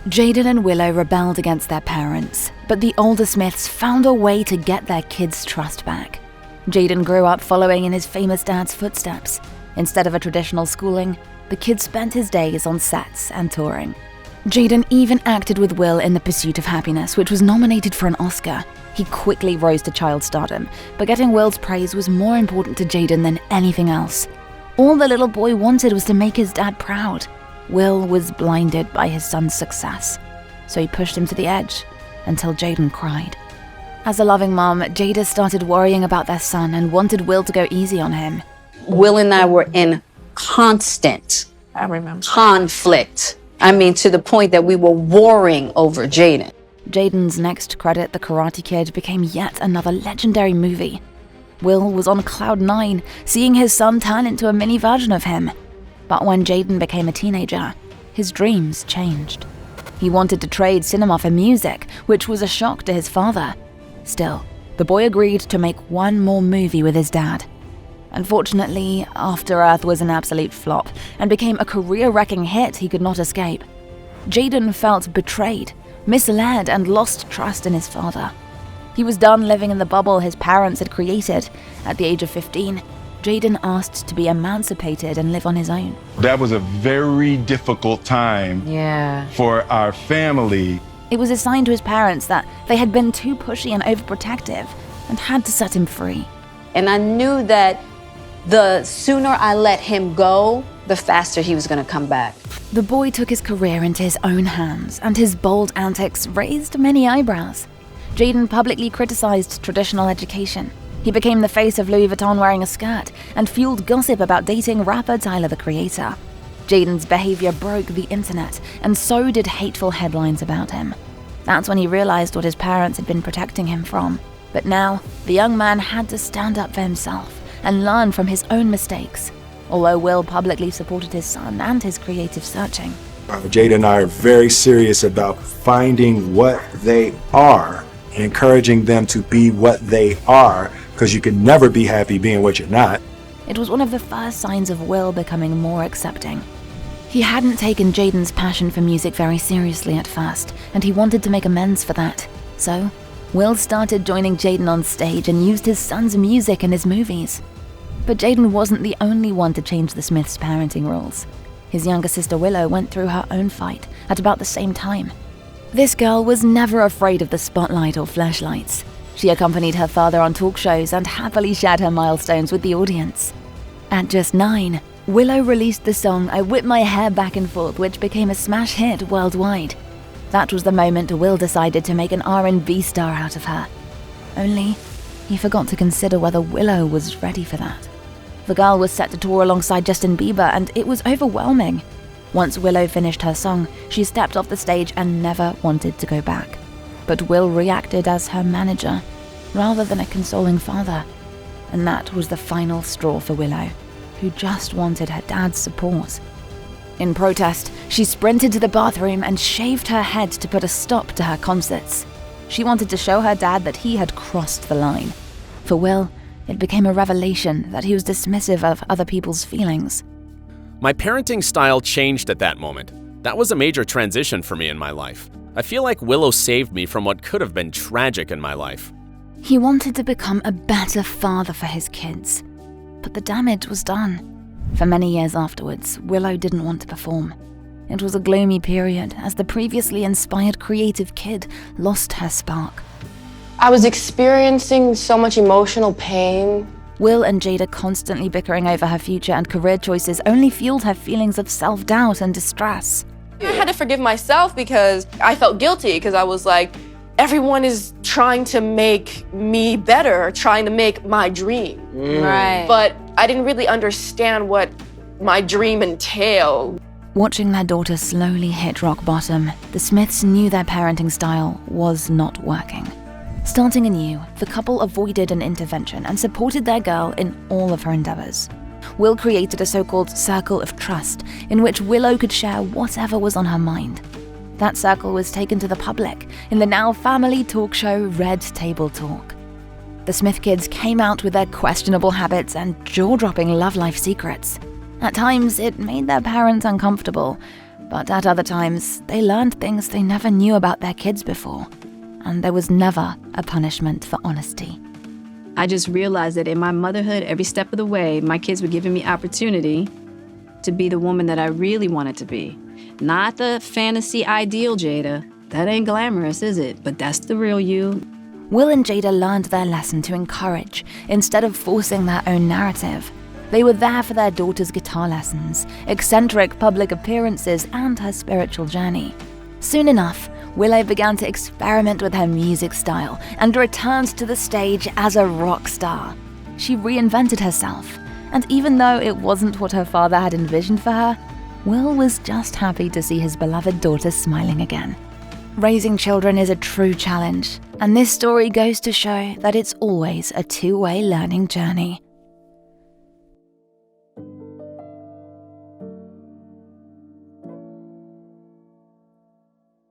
Jaden and Willow rebelled against their parents, but the older Smiths found a way to get their kids' trust back. Jaden grew up following in his famous dad's footsteps. Instead of a traditional schooling, the kid spent his days on sets and touring. Jaden even acted with Will in The Pursuit of Happiness, which was nominated for an Oscar. He quickly rose to child stardom, but getting Will's praise was more important to Jaden than anything else. All the little boy wanted was to make his dad proud. Will was blinded by his son's success, so he pushed him to the edge until Jaden cried. As a loving mom, Jada started worrying about their son and wanted Will to go easy on him. Will and I were in constant conflict. To the point that we were warring over Jaden. Jaden's next credit, The Karate Kid, became yet another legendary movie. Will was on cloud 9, seeing his son turn into a mini version of him. But when Jaden became a teenager, his dreams changed. He wanted to trade cinema for music, which was a shock to his father. Still, the boy agreed to make one more movie with his dad. Unfortunately, After Earth was an absolute flop and became a career-wrecking hit he could not escape. Jaden felt betrayed, misled, and lost trust in his father. He was done living in the bubble his parents had created. At the age of 15, Jaden asked to be emancipated and live on his own. That was a very difficult time for our family. It was a sign to his parents that they had been too pushy and overprotective and had to set him free. And I knew that the sooner I let him go, the faster he was going to come back. The boy took his career into his own hands, and his bold antics raised many eyebrows. Jaden publicly criticized traditional education. He became the face of Louis Vuitton wearing a skirt and fueled gossip about dating rapper Tyler, the Creator. Jaden's behavior broke the internet, and so did hateful headlines about him. That's when he realized what his parents had been protecting him from. But now, the young man had to stand up for himself and learn from his own mistakes. Although Will publicly supported his son and his creative searching. Jada and I are very serious about finding what they are and encouraging them to be what they are, because you can never be happy being what you're not. It was one of the first signs of Will becoming more accepting. He hadn't taken Jaden's passion for music very seriously at first, and he wanted to make amends for that. So, Will started joining Jaden on stage and used his son's music in his movies. But Jaden wasn't the only one to change the Smiths' parenting rules. His younger sister Willow went through her own fight at about the same time. This girl was never afraid of the spotlight or flashlights. She accompanied her father on talk shows and happily shared her milestones with the audience. At just 9, Willow released the song I Whip My Hair Back and Forth, which became a smash hit worldwide. That was the moment Will decided to make an R&B star out of her. Only, he forgot to consider whether Willow was ready for that. The girl was set to tour alongside Justin Bieber, and it was overwhelming. Once Willow finished her song, she stepped off the stage and never wanted to go back. But Will reacted as her manager, rather than a consoling father. And that was the final straw for Willow, who just wanted her dad's support. In protest, she sprinted to the bathroom and shaved her head to put a stop to her concerts. She wanted to show her dad that he had crossed the line. For Will, it became a revelation that he was dismissive of other people's feelings. My parenting style changed at that moment. That was a major transition for me in my life. I feel like Willow saved me from what could have been tragic in my life. He wanted to become a better father for his kids, but the damage was done. For many years afterwards, Willow didn't want to perform. It was a gloomy period as the previously inspired creative kid lost her spark. I was experiencing so much emotional pain. Will and Jada constantly bickering over her future and career choices only fueled her feelings of self-doubt and distress. I had to forgive myself because I felt guilty, because I was like, everyone is trying to make me better, trying to make my dream. Right. But I didn't really understand what my dream entailed. Watching their daughter slowly hit rock bottom, the Smiths knew their parenting style was not working. Starting anew, the couple avoided an intervention and supported their girl in all of her endeavors. Will created a so-called circle of trust in which Willow could share whatever was on her mind. That circle was taken to the public in the now family talk show Red Table Talk. The Smith kids came out with their questionable habits and jaw-dropping love life secrets. At times, it made their parents uncomfortable, But at other times, they learned things they never knew about their kids before. And there was never a punishment for honesty. I just realized that in my motherhood, every step of the way, my kids were giving me opportunity to be the woman that I really wanted to be. Not the fantasy ideal Jada. That ain't glamorous, is it? But that's the real you. Will and Jada learned their lesson to encourage instead of forcing their own narrative. They were there for their daughter's guitar lessons, eccentric public appearances, and her spiritual journey. Soon enough, Willow began to experiment with her music style and returned to the stage as a rock star. She reinvented herself, and even though it wasn't what her father had envisioned for her, Will was just happy to see his beloved daughter smiling again. Raising children is a true challenge, and this story goes to show that it's always a two-way learning journey.